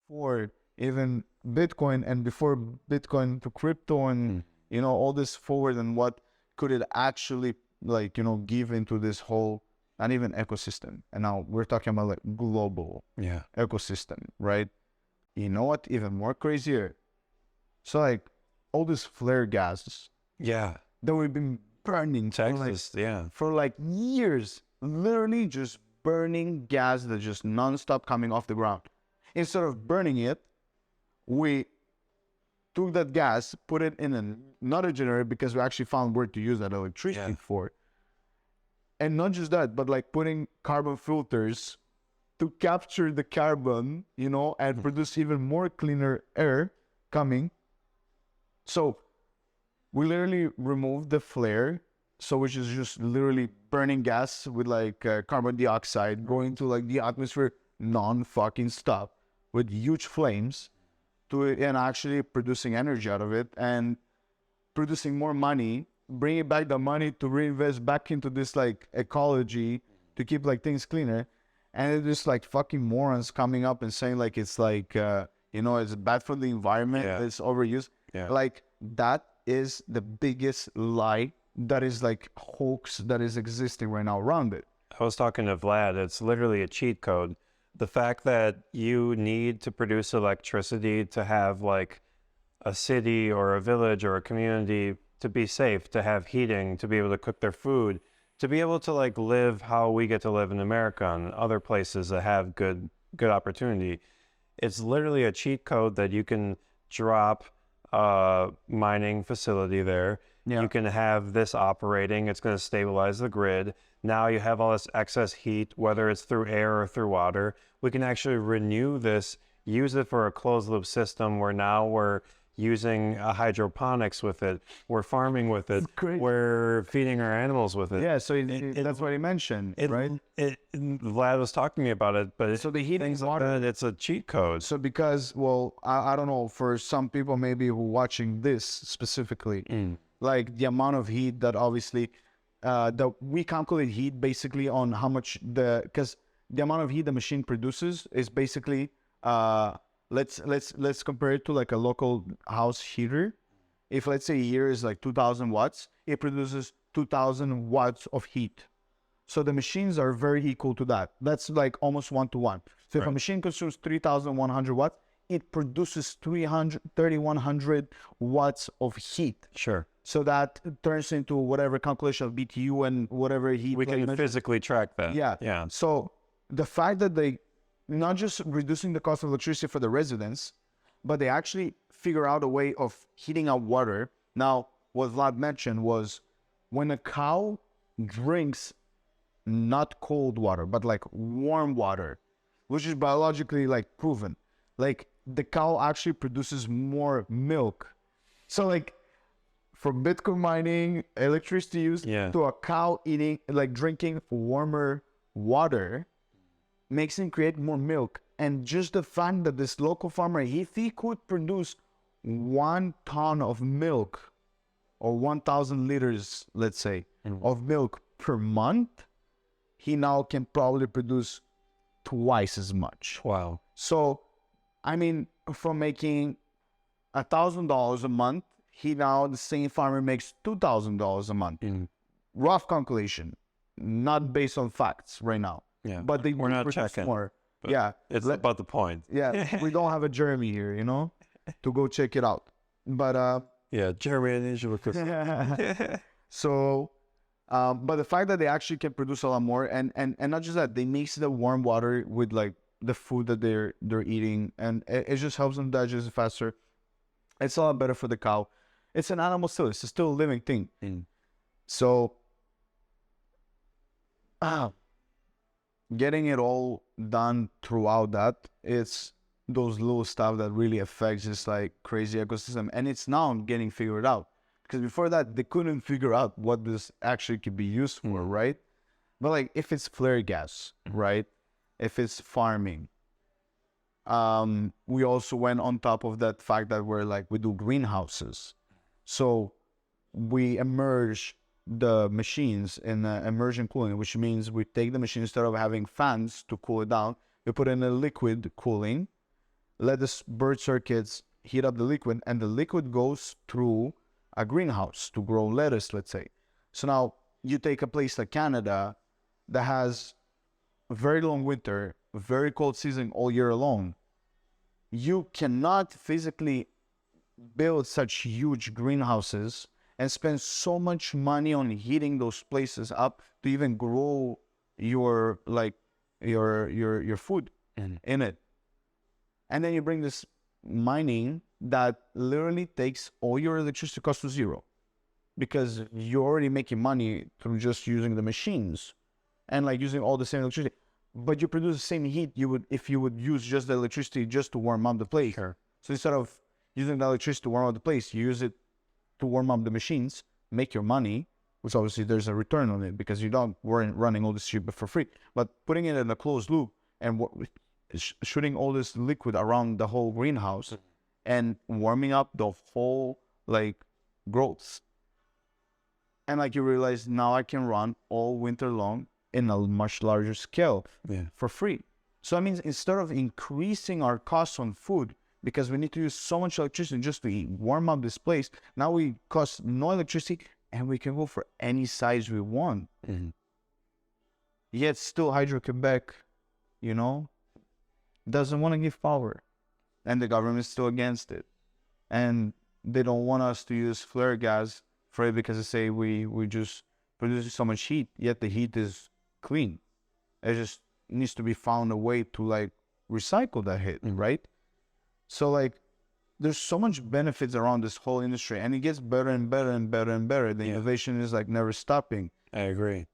before even Bitcoin and before Bitcoin to crypto and, you know, all this forward and what could it actually like, you know, give into this whole, not even ecosystem. And now we're talking about like global ecosystem, right? You know what? Even more crazier. So like all this flare gases that we've been burning Texas, for like years, literally just burning gas that just nonstop coming off the ground. Instead of burning it, we took that gas, put it in another generator because we actually found where to use that electricity for. And not just that, but like putting carbon filters to capture the carbon, you know, and produce even more cleaner air coming. So we literally removed the flare, so which is just literally burning gas with like carbon dioxide going to like the atmosphere non-fucking stop with huge flames to it, and actually producing energy out of it and producing more money, bringing back the money to reinvest back into this like ecology to keep like things cleaner. And it's just like fucking morons coming up and saying like it's like you know, it's bad for the environment, it's overused. Like that is the biggest lie that is like hoax that is existing right now around it. I was talking to Vlad, it's literally a cheat code. The fact that you need to produce electricity to have like a city or a village or a community to be safe, to have heating, to be able to cook their food, to be able to like live how we get to live in America and other places that have good opportunity. It's literally a cheat code that you can drop a mining facility there. You can have this operating, it's going to stabilize the grid. Now you have all this excess heat, whether it's through air or through water. We can actually renew this, use it for a closed loop system where now we're using hydroponics with it, we're farming with it, we're feeding our animals with it. Yeah, so that's what he mentioned, right? Vlad was talking to me about it, but so the heating water, like it's a cheat code. So because, well, I don't know, for some people maybe who are watching this specifically, like the amount of heat that obviously, we calculate heat basically on how much because the amount of heat the machine produces is basically, let's compare it to like a local house heater. If let's say here is like 2000 watts, it produces 2000 watts of heat. So the machines are very equal to that. That's like almost 1-to-1. So if a machine consumes 3100 watts, it produces 3100 watts of heat. Sure. So that turns into whatever calculation of BTU and whatever heat. We can physically track that. Yeah. So the fact that they not just reducing the cost of electricity for the residents, but they actually figure out a way of heating up water. Now, what Vlad mentioned was when a cow drinks not cold water, but like warm water, which is biologically like proven, like the cow actually produces more milk. So like from Bitcoin mining, electricity use to a cow eating, like drinking warmer water makes him create more milk. And just the fact that this local farmer, if he could produce 1 ton of milk or 1000 liters, let's say, of milk per month, he now can probably produce twice as much. Wow. So, I mean, from making $1,000 a month, he now, the same farmer makes $2,000 a month. Rough calculation, not based on facts right now. Yeah, but they we're not checking. More. It's about the point. Yeah, we don't have a Jeremy here, you know, to go check it out. But yeah, Jeremy and Angela. So, but the fact that they actually can produce a lot more, and not just that, they mix the warm water with like the food that they're eating, and it just helps them digest it faster. It's a lot better for the cow. It's an animal still. It's still a living thing. So, getting it all done throughout that, it's those little stuff that really affects this like crazy ecosystem, and it's now getting figured out. Because before that, they couldn't figure out what this actually could be used for, right? But like, if it's flare gas, right? If it's farming, we also went on top of that fact that we do greenhouses. So we immerse the machines in immersion cooling, which means we take the machine, instead of having fans to cool it down, we put in a liquid cooling, let the bird circuits heat up the liquid, and the liquid goes through a greenhouse to grow lettuce, let's say. So now you take a place like Canada that has a very long winter, very cold season all year long. You cannot physically build such huge greenhouses and spend so much money on heating those places up to even grow your your food in it. And then you bring this mining that literally takes all your electricity cost to zero, because you're already making money through just using the machines and like using all the same electricity. But you produce the same heat you would if you would use just the electricity just to warm up the place. Sure. So instead of using the electricity to warm up the place, you use it to warm up the machines, make your money, which obviously there's a return on it because you don't weren't running all this shit for free. But putting it in a closed loop and shooting all this liquid around the whole greenhouse and warming up the whole like growth. And like you realize now I can run all winter long in a much larger scale for free. So that means instead of increasing our costs on food, because we need to use so much electricity just to warm up this place, now we cost no electricity and we can go for any size we want. Yet still Hydro-Quebec, you know, doesn't want to give power. And the government is still against it. And they don't want us to use flare gas for it because they say we just produce so much heat, yet the heat is clean. It just needs to be found a way to like recycle that heat, right? So like there's so much benefits around this whole industry, and it gets better and better and better and better. The innovation is like never stopping. I agree.